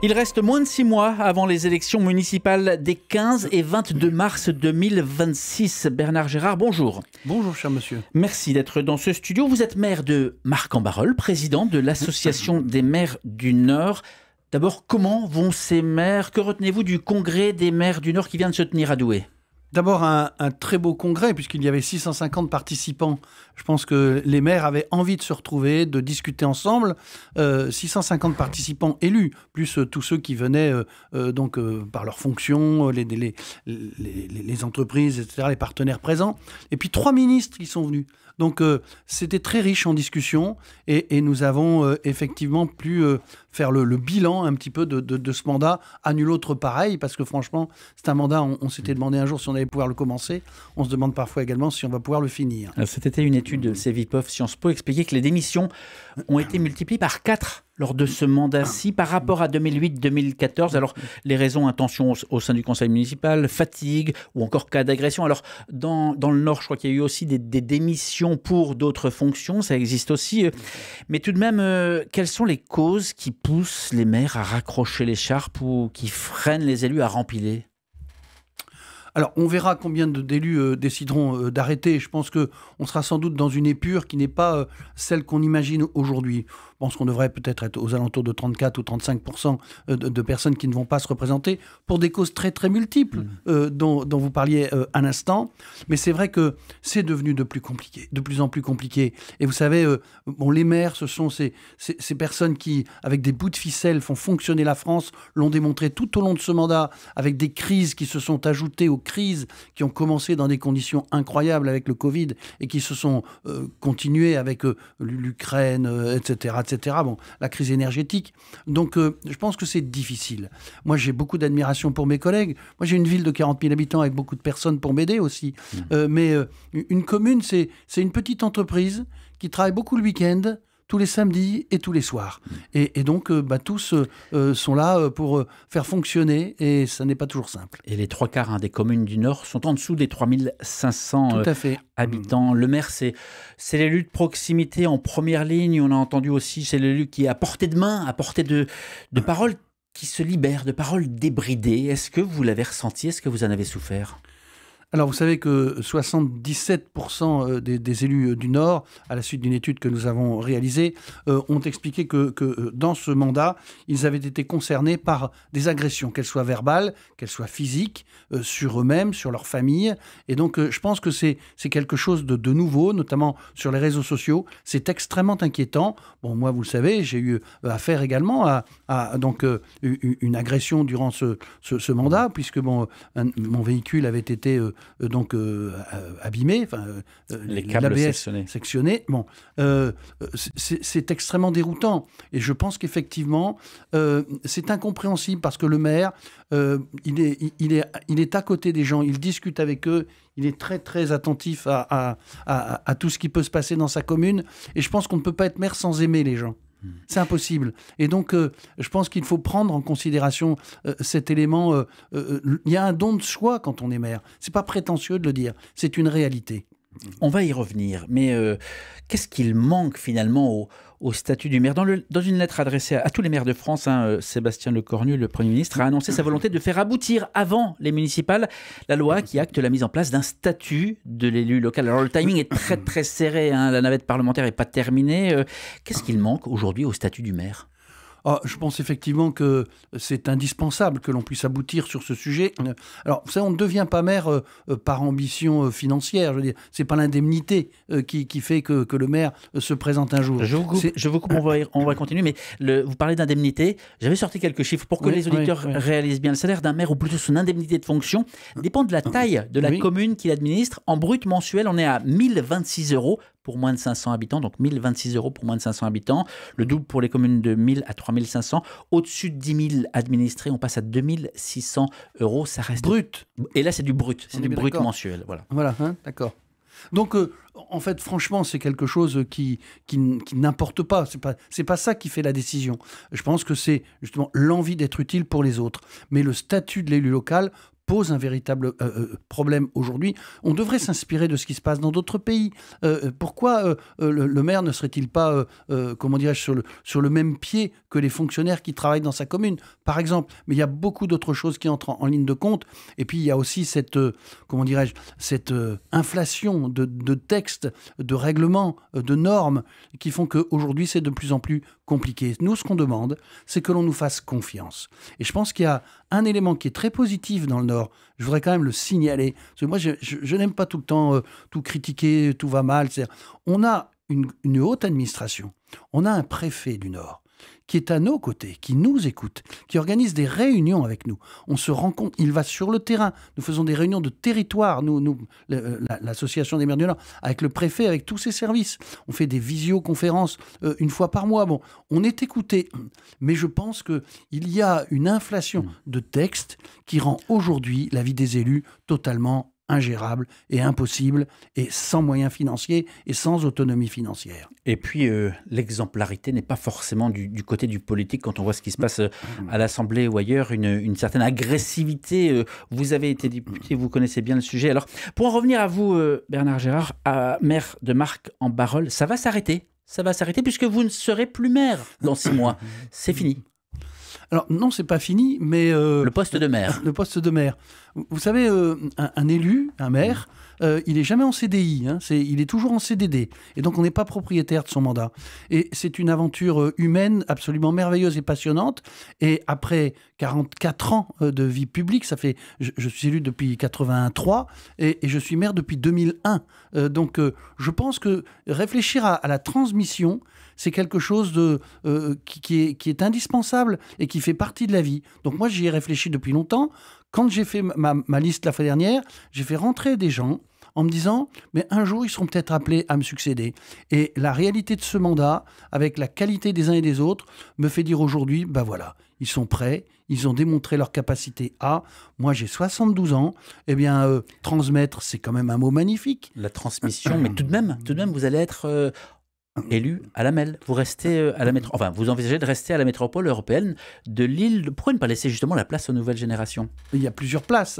Il reste moins de 6 mois avant les élections municipales des 15 et 22 mars 2026. Bernard Gérard, bonjour. Bonjour, cher monsieur. Merci d'être dans ce studio. Vous êtes maire de Marcq-en-Barœul, président de l'Association des maires du Nord. D'abord, comment vont ces maires? Que retenez-vous du congrès des maires du Nord qui vient de se tenir à Douai? D'abord, un très beau congrès, puisqu'il y avait 650 participants. Je pense que les maires avaient envie de se retrouver, de discuter ensemble. 650 participants élus, plus tous ceux qui venaient par leur fonction, les entreprises, etc., les partenaires présents. Et puis 3 ministres qui sont venus. Donc, c'était très riche en discussion et nous avons effectivement pu faire le bilan un petit peu de ce mandat à nul autre pareil, parce que franchement, c'est un mandat, on s'était demandé un jour si on allait pouvoir le commencer. On se demande parfois également si on va pouvoir le finir. Alors, cet été, une étude de Cevipof Sciences Po expliquait que les démissions ont été multipliées par 4 lors de ce mandat-ci par rapport à 2008-2014. Alors, les raisons, intentions au sein du conseil municipal, fatigue ou encore cas d'agression. Alors, dans le Nord, je crois qu'il y a eu aussi des démissions pour d'autres fonctions, ça existe aussi. Mais tout de même, quelles sont les causes qui poussent les maires à raccrocher l'écharpe ou qui freinent les élus à rempiler ? Alors, on verra combien d'élus décideront d'arrêter. Je pense qu'on sera sans doute dans une épure qui n'est pas celle qu'on imagine aujourd'hui. Je pense qu'on devrait peut-être être aux alentours de 34 ou 35% de personnes qui ne vont pas se représenter pour des causes très, très multiples dont vous parliez à l'instant. Mais c'est vrai que c'est devenu de plus en plus compliqué. Et vous savez, les maires, ce sont ces personnes qui, avec des bouts de ficelle, font fonctionner la France, l'ont démontré tout au long de ce mandat, avec des crises qui se sont ajoutées aux crises qui ont commencé dans des conditions incroyables avec le Covid et qui se sont continuées avec l'Ukraine, etc. Bon, la crise énergétique. Donc, je pense que c'est difficile. Moi, j'ai beaucoup d'admiration pour mes collègues. Moi, j'ai une ville de 40 000 habitants avec beaucoup de personnes pour m'aider aussi. Mais une commune, c'est une petite entreprise qui travaille beaucoup le week-end, tous les samedis et tous les soirs. Et donc, tous sont là pour faire fonctionner et ça n'est pas toujours simple. Et les 3/4 des communes du Nord sont en dessous des 3500 habitants. Le maire, c'est l'élu de proximité en première ligne. On a entendu aussi, c'est l'élu qui est à portée de main, à portée de paroles qui se libèrent, de paroles débridées. Est-ce que vous l'avez ressenti? Est-ce que vous en avez souffert? Alors, vous savez que 77% des élus du Nord, à la suite d'une étude que nous avons réalisée, ont expliqué que dans ce mandat, ils avaient été concernés par des agressions, qu'elles soient verbales, qu'elles soient physiques, sur eux-mêmes, sur leur famille. Et donc, je pense que c'est quelque chose de nouveau, notamment sur les réseaux sociaux. C'est extrêmement inquiétant. Bon, moi, vous le savez, j'ai eu affaire également à une agression durant ce mandat, puisque mon véhicule avait été abîmé, les câbles sectionnés. Bon, c'est extrêmement déroutant. Et je pense qu'effectivement, c'est incompréhensible parce que le maire, il est à côté des gens, il discute avec eux, il est très, très attentif à tout ce qui peut se passer dans sa commune. Et je pense qu'on ne peut pas être maire sans aimer les gens. C'est impossible. Et donc, je pense qu'il faut prendre en considération cet élément. Il y a un don de soi quand on est maire. C'est pas prétentieux de le dire. C'est une réalité. On va y revenir. Mais qu'est-ce qu'il manque finalement au statut du maire? Dans une lettre adressée à tous les maires de France, Sébastien Lecornu, le Premier ministre, a annoncé sa volonté de faire aboutir avant les municipales la loi qui acte la mise en place d'un statut de l'élu local. Alors le timing est très très serré, la navette parlementaire n'est pas terminée. Qu'est-ce qu'il manque aujourd'hui au statut du maire ? Je pense effectivement que c'est indispensable que l'on puisse aboutir sur ce sujet. Alors, vous savez, on ne devient pas maire par ambition financière. Je veux dire, c'est pas l'indemnité qui fait que le maire se présente un jour. Je vous coupe, on va continuer, mais vous parlez d'indemnité. J'avais sorti quelques chiffres pour que les auditeurs réalisent bien. Le salaire d'un maire, ou plutôt son indemnité de fonction, dépend de la taille de la commune qu'il administre. En brut mensuel, on est à 1026 € pour moins de 500 habitants, donc 1026 € pour moins de 500 habitants, le double pour les communes de 1000 à 3500. Au-dessus de 10 000 administrés, on passe à 2600 €, ça reste... Brut. Et là, c'est du brut, c'est du brut mensuel. Voilà, d'accord. Donc, en fait, franchement, c'est quelque chose qui n'importe pas. C'est pas ça qui fait la décision. Je pense que c'est justement l'envie d'être utile pour les autres. Mais le statut de l'élu local pose un véritable problème aujourd'hui. On devrait s'inspirer de ce qui se passe dans d'autres pays. Pourquoi le maire ne serait-il pas, comment dirais-je, sur le même pied que les fonctionnaires qui travaillent dans sa commune, par exemple? Mais il y a beaucoup d'autres choses qui entrent en ligne de compte. Et puis, il y a aussi cette, comment dirais-je, cette inflation de textes, de règlements, de normes qui font qu'aujourd'hui, c'est de plus en plus compliqué. Nous, ce qu'on demande, c'est que l'on nous fasse confiance. Et je pense qu'il y a un élément qui est très positif dans le Nord. Je voudrais quand même le signaler. Parce que moi, je n'aime pas tout le temps tout critiquer, tout va mal. On a une haute administration. On a un préfet du Nord qui est à nos côtés, qui nous écoute, qui organise des réunions avec nous. On se rend compte, il va sur le terrain. Nous faisons des réunions de territoire, l'association des maires du Nord, avec le préfet, avec tous ses services. On fait des visioconférences une fois par mois. Bon, on est écouté, mais je pense qu'il y a une inflation de textes qui rend aujourd'hui la vie des élus totalement ingérable et impossible, et sans moyens financiers et sans autonomie financière. Et puis, l'exemplarité n'est pas forcément du côté du politique quand on voit ce qui se passe à l'Assemblée ou ailleurs, une certaine agressivité. Vous avez été député, vous connaissez bien le sujet. Alors, pour en revenir à vous, Bernard Gérard, maire de Marcq-en-Barœul, ça va s'arrêter. Ça va s'arrêter puisque vous ne serez plus maire dans 6 mois. C'est fini. Alors non, c'est pas fini, mais... le poste de maire. Le poste de maire. Vous savez, un élu, un maire, il n'est jamais en CDI, hein, il est toujours en CDD. Et donc on n'est pas propriétaire de son mandat. Et c'est une aventure humaine absolument merveilleuse et passionnante. Et après 44 ans de vie publique, ça fait, je suis élu depuis 83 et je suis maire depuis 2001. Donc je pense que réfléchir à la transmission, c'est quelque chose qui est indispensable et qui fait partie de la vie. Donc moi, j'y ai réfléchi depuis longtemps. Quand j'ai fait ma liste la fois dernière, j'ai fait rentrer des gens en me disant, mais un jour, ils seront peut-être appelés à me succéder. Et la réalité de ce mandat, avec la qualité des uns et des autres, me fait dire aujourd'hui, ben voilà, ils sont prêts, ils ont démontré leur capacité à. Moi, j'ai 72 ans. Eh bien, transmettre, c'est quand même un mot magnifique. La transmission, mais tout de même, vous allez être... élu à la MEL. Vous restez à la enfin, vous envisagez de rester à la métropole européenne de Lille. Pourquoi ne pas laisser justement la place aux nouvelles générations? Il y a plusieurs places.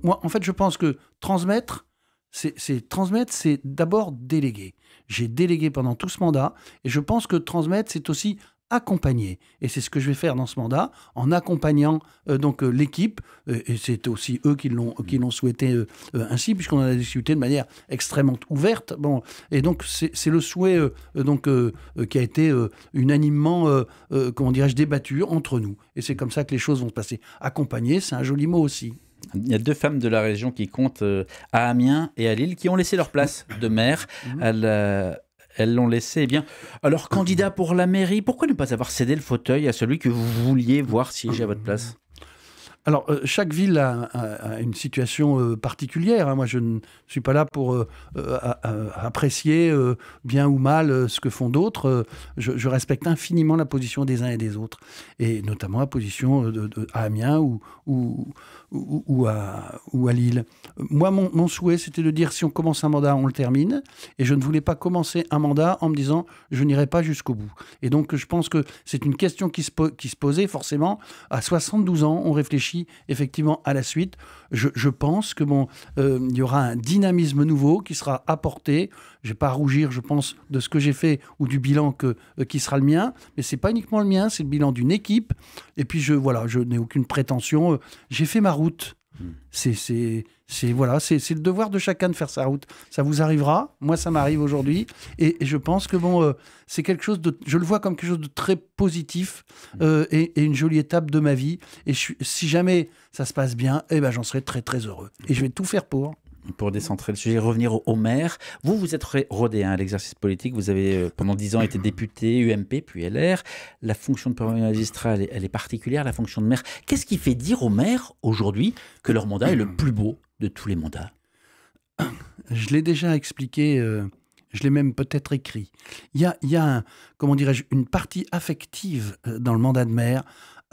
Moi, en fait, je pense que transmettre, c'est d'abord déléguer. J'ai délégué pendant tout ce mandat et je pense que transmettre, c'est aussi accompagner. Et c'est ce que je vais faire dans ce mandat, en accompagnant l'équipe. Et c'est aussi eux qui l'ont souhaité ainsi, puisqu'on en a discuté de manière extrêmement ouverte. Bon, et donc, c'est le souhait qui a été unanimement, comment dirais-je, débattu entre nous. Et c'est comme ça que les choses vont se passer. Accompagner, c'est un joli mot aussi. Il y a 2 femmes de la région qui comptent à Amiens et à Lille, qui ont laissé leur place de maire. Elles l'ont laissé. Eh bien, alors, candidat pour la mairie, pourquoi ne pas avoir cédé le fauteuil à celui que vous vouliez voir siéger à votre place? Alors, chaque ville a une situation particulière. Hein. Moi, je ne suis pas là pour apprécier bien ou mal ce que font d'autres. Je respecte infiniment la position des uns et des autres, et notamment la position à Amiens ou à Lille. Moi, mon souhait, c'était de dire, si on commence un mandat, on le termine. Et je ne voulais pas commencer un mandat en me disant, je n'irai pas jusqu'au bout. Et donc, je pense que c'est une question qui se posait forcément. À 72 ans, on réfléchit effectivement à la suite. Je pense que il y aura un dynamisme nouveau qui sera apporté. Je ne vais pas rougir, je pense, de ce que j'ai fait ou du bilan qui sera le mien, mais c'est pas uniquement le mien, c'est le bilan d'une équipe. Et puis je n'ai aucune prétention. J'ai fait ma route. C'est le devoir de chacun de faire sa route. Ça vous arrivera, moi ça m'arrive aujourd'hui, et je pense que c'est quelque chose je le vois comme quelque chose de très positif et une jolie étape de ma vie. Et si jamais ça se passe bien, eh ben j'en serai très très heureux. Et je vais tout faire pour. Pour décentrer le sujet, revenir au maire. Vous êtes rodé à l'exercice politique. Vous avez pendant 10 ans été député, UMP, puis LR. La fonction de premier magistrat, elle est particulière, la fonction de maire. Qu'est-ce qui fait dire aux maires aujourd'hui que leur mandat est le plus beau de tous les mandats? Je l'ai déjà expliqué, je l'ai même peut-être écrit. Il y a comment dirais-je, une partie affective dans le mandat de maire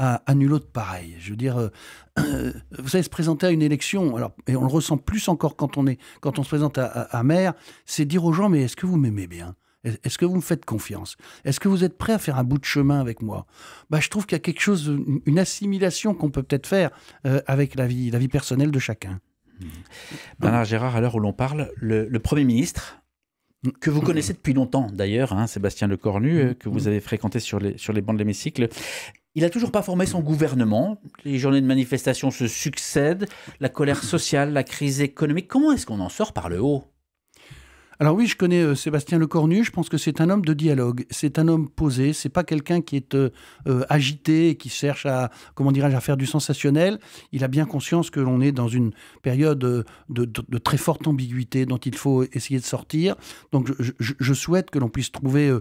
à nul autre pareil. Je veux dire, vous savez, se présenter à une élection, et on le ressent plus encore quand on se présente à maire, c'est dire aux gens, mais est-ce que vous m'aimez bien? Est-ce que vous me faites confiance? Est-ce que vous êtes prêt à faire un bout de chemin avec moi? Je trouve qu'il y a quelque chose, une assimilation qu'on peut peut-être faire avec la vie personnelle de chacun. Bernard Gérard, à l'heure où l'on parle, le Premier ministre, que vous connaissez depuis longtemps d'ailleurs, Sébastien Lecornu, que vous avez fréquenté sur les bancs de l'hémicycle, il n'a toujours pas formé son gouvernement. Les journées de manifestation se succèdent, la colère sociale, la crise économique. Comment est-ce qu'on en sort par le haut? Alors oui, je connais Sébastien Lecornu, je pense que c'est un homme de dialogue, c'est un homme posé, c'est pas quelqu'un qui est agité et qui cherche à faire du sensationnel. Il a bien conscience que l'on est dans une période de très forte ambiguïté dont il faut essayer de sortir. Donc je souhaite que l'on puisse trouver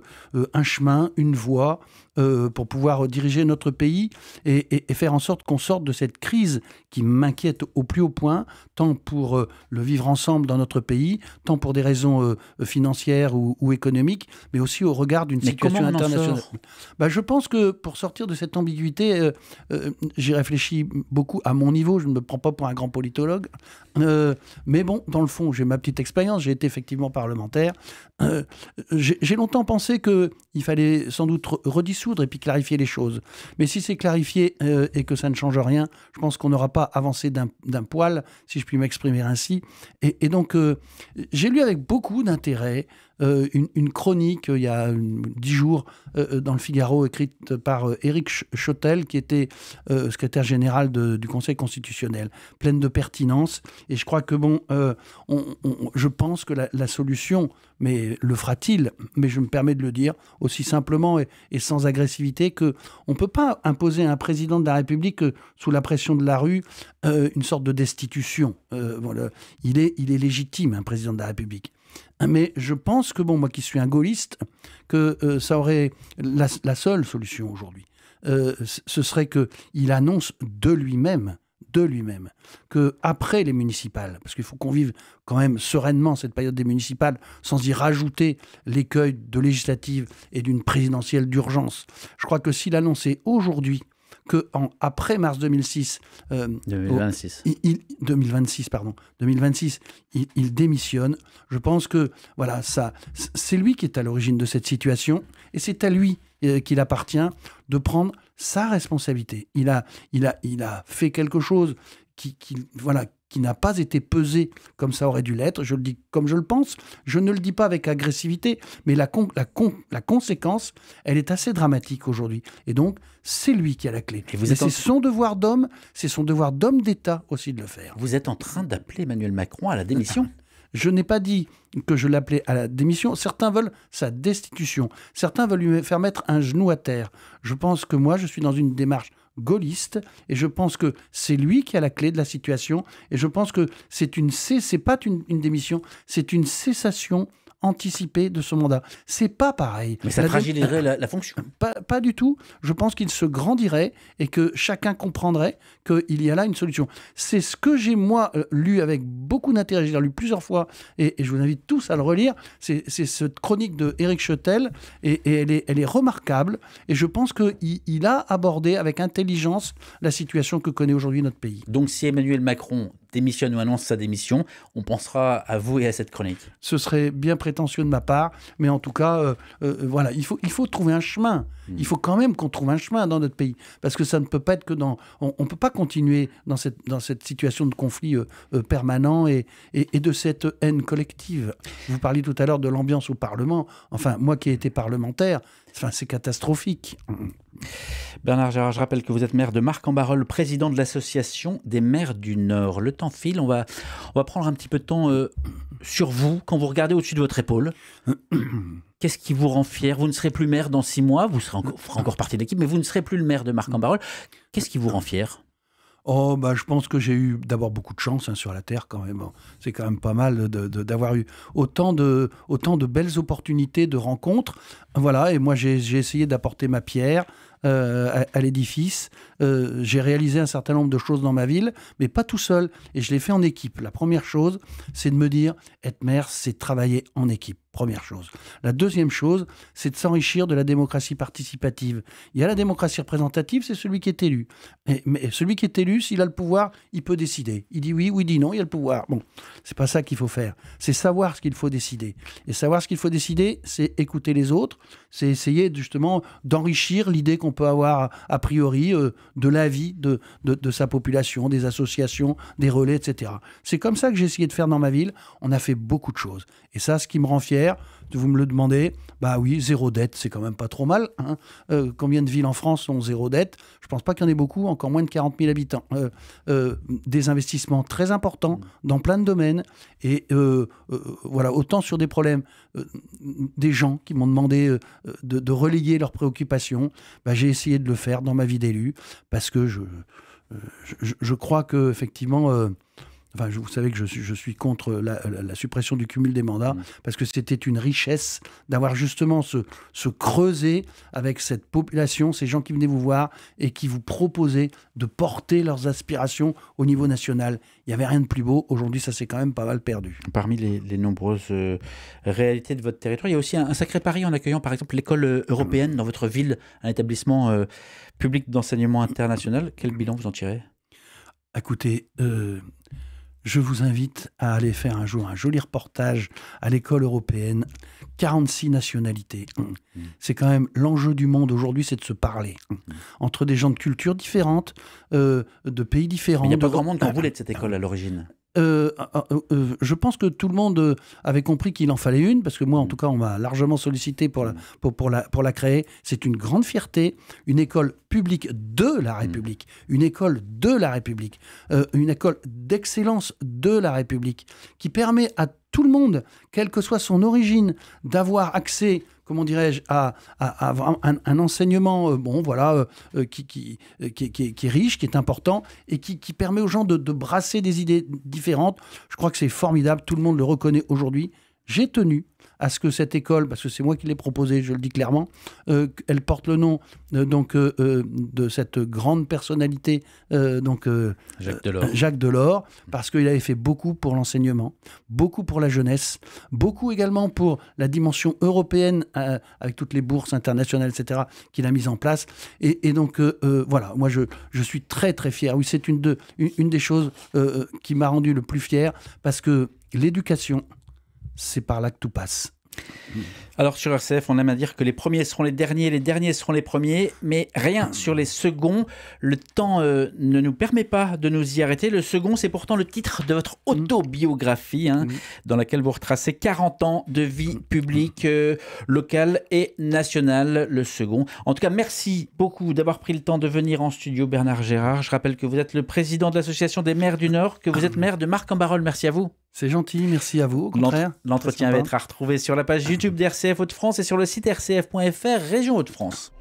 un chemin, une voie pour pouvoir diriger notre pays et faire en sorte qu'on sorte de cette crise qui m'inquiète au plus haut point, tant pour le vivre ensemble dans notre pays, tant pour des raisons financières ou économiques, mais aussi au regard d'une situation internationale. Je pense que pour sortir de cette ambiguïté, j'y réfléchis beaucoup à mon niveau, je ne me prends pas pour un grand politologue, mais bon, dans le fond, j'ai ma petite expérience, j'ai été effectivement parlementaire. J'ai longtemps pensé qu'il fallait sans doute redissoudre et puis clarifier les choses. Mais si c'est clarifié et que ça ne change rien, je pense qu'on n'aura pas avancé d'un poil, si je puis m'exprimer ainsi. Et donc, j'ai lu avec beaucoup d'intérêt une chronique il y a 10 jours dans le Figaro, écrite par Éric Schottl, qui était secrétaire général du Conseil constitutionnel, pleine de pertinence. Et je crois que je pense que la solution, mais le fera-t-il, mais je me permets de le dire aussi simplement et sans agressivité, qu'on ne peut pas imposer à un président de la République sous la pression de la rue une sorte de destitution. Il est légitime, un président de la République. Mais je pense que, moi qui suis un gaulliste, que ça aurait la seule solution aujourd'hui. Ce serait qu'il annonce de lui-même qu'après les municipales, parce qu'il faut qu'on vive quand même sereinement cette période des municipales, sans y rajouter l'écueil de législatives et d'une présidentielle d'urgence. Je crois que s'il annonçait aujourd'hui qu'après mars 2026, 2026, il démissionne. Je pense que c'est lui qui est à l'origine de cette situation et c'est à lui qu'il appartient de prendre sa responsabilité. Il a fait quelque chose qui n'a pas été pesé comme ça aurait dû l'être. Je le dis comme je le pense. Je ne le dis pas avec agressivité, mais la conséquence, elle est assez dramatique aujourd'hui. Et donc, c'est lui qui a la clé. C'est son devoir d'homme, c'est son devoir d'homme d'État aussi de le faire. Vous êtes en train d'appeler Emmanuel Macron à la démission? Je n'ai pas dit que je l'appelais à la démission. Certains veulent sa destitution. Certains veulent lui faire mettre un genou à terre. Je pense que moi, je suis dans une démarche gaulliste et je pense que c'est lui qui a la clé de la situation et je pense que c'est pas une démission, c'est une cessation anticipée de son mandat. C'est pas pareil. Mais ça fragiliserait la fonction. Pas du tout. Je pense qu'il se grandirait et que chacun comprendrait qu'il y a là une solution. C'est ce que j'ai, moi, lu avec beaucoup d'intérêt. J'ai lu plusieurs fois et je vous invite tous à le relire. C'est cette chronique de Éric Schottl et elle est remarquable et je pense qu'il a abordé avec intelligence la situation que connaît aujourd'hui notre pays. Donc si Emmanuel Macron démissionne ou annonce sa démission, on pensera à vous et à cette chronique. Ce serait bien prétentieux de ma part, mais en tout cas, il faut trouver un chemin. Il faut quand même qu'on trouve un chemin dans notre pays, parce que ça ne peut pas être que on ne peut pas continuer dans cette situation de conflit permanent et de cette haine collective. Vous parliez tout à l'heure de l'ambiance au Parlement. Enfin, moi qui ai été parlementaire, c'est catastrophique. Bernard Gérard, je rappelle que vous êtes maire de Marcq-en-Barœul, président de l'association des maires du Nord. Le temps file, on va prendre un petit peu de temps sur vous. Quand vous regardez au-dessus de votre épaule, qu'est-ce qui vous rend fier? Vous ne serez plus maire dans 6 mois, vous ferez encore partie de l'équipe, mais vous ne serez plus le maire de Marcq-en-Barœul. Qu'est-ce qui vous rend fier? Je pense que j'ai eu d'abord beaucoup de chance sur la Terre quand même. C'est quand même pas mal d'avoir eu autant de belles opportunités de rencontres. Voilà, et moi j'ai essayé d'apporter ma pierre à l'édifice. J'ai réalisé un certain nombre de choses dans ma ville, mais pas tout seul. Et je l'ai fait en équipe. La première chose, c'est de me dire, être maire, c'est travailler en équipe. Première chose. La deuxième chose, c'est de s'enrichir de la démocratie participative. Il y a la démocratie représentative, c'est celui qui est élu. Mais celui qui est élu, s'il a le pouvoir, il peut décider. Il dit oui ou il dit non, il a le pouvoir. Bon, c'est pas ça qu'il faut faire. C'est savoir ce qu'il faut décider. Et savoir ce qu'il faut décider, c'est écouter les autres, c'est essayer justement d'enrichir l'idée qu'on peut avoir a priori de l'avis de sa population, des associations, des relais, etc. C'est comme ça que j'ai essayé de faire dans ma ville. On a fait beaucoup de choses. Et ça, ce qui me rend fier, vous me le demandez, bah oui, zéro dette, c'est quand même pas trop mal. Hein. Combien de villes en France ont zéro dette? Je pense pas qu'il y en ait beaucoup, encore moins de 40 000 habitants. Des investissements très importants dans plein de domaines. Et voilà, autant sur des problèmes, des gens qui m'ont demandé de relayer leurs préoccupations, bah, j'ai essayé de le faire dans ma vie d'élu, parce que je crois que effectivement... Enfin, vous savez que je suis contre la suppression du cumul des mandats, parce que c'était une richesse d'avoir justement ce creuset avec cette population, ces gens qui venaient vous voir et qui vous proposaient de porter leurs aspirations au niveau national. Il n'y avait rien de plus beau. Aujourd'hui, ça s'est quand même pas mal perdu. Parmi les nombreuses réalités de votre territoire, il y a aussi un sacré pari en accueillant par exemple l'école européenne dans votre ville, un établissement public d'enseignement international. Quel bilan vous en tirez? Écoutez... je vous invite à aller faire un jour un joli reportage à l'école européenne. 46 nationalités. C'est quand même l'enjeu du monde aujourd'hui, c'est de se parler. Entre des gens de cultures différentes, de pays différents. Mais il n'y a pas grand monde qui en voulait de cette école à l'origine. Je pense que tout le monde avait compris qu'il en fallait une, parce que moi, en tout cas, on m'a largement sollicité pour la créer. C'est une grande fierté, une école publique de la République, une école de la République, une école d'excellence de la République, qui permet à tout le monde, quelle que soit son origine, d'avoir accès, comment dirais-je, à un enseignement qui est riche, qui est important, et qui permet aux gens de brasser des idées différentes. Je crois que c'est formidable, tout le monde le reconnaît aujourd'hui. J'ai tenu à ce que cette école, parce que c'est moi qui l'ai proposée, je le dis clairement, elle porte le nom de cette grande personnalité, Jacques Delors, parce qu'il avait fait beaucoup pour l'enseignement, beaucoup pour la jeunesse, beaucoup également pour la dimension européenne, avec toutes les bourses internationales, etc., qu'il a mises en place. Et donc, voilà, moi, je suis très, très fier. Oui, c'est une des choses qui m'a rendu le plus fier, parce que l'éducation, c'est par là que tout passe. Alors sur RCF, on aime à dire que les premiers seront les derniers seront les premiers, mais rien sur les seconds. Le temps ne nous permet pas de nous y arrêter. Le second, c'est pourtant le titre de votre autobiographie, dans laquelle vous retracez 40 ans de vie publique, locale et nationale. Le second. En tout cas, merci beaucoup d'avoir pris le temps de venir en studio, Bernard Gérard. Je rappelle que vous êtes le président de l'Association des maires du Nord, que vous êtes maire de Marc-en-Barœul. Merci à vous. C'est gentil, merci à vous, au contraire. L'entretien va être à retrouver sur la page YouTube d'RCF Hauts-de-France et sur le site rcf.fr, Région Hauts-de-France.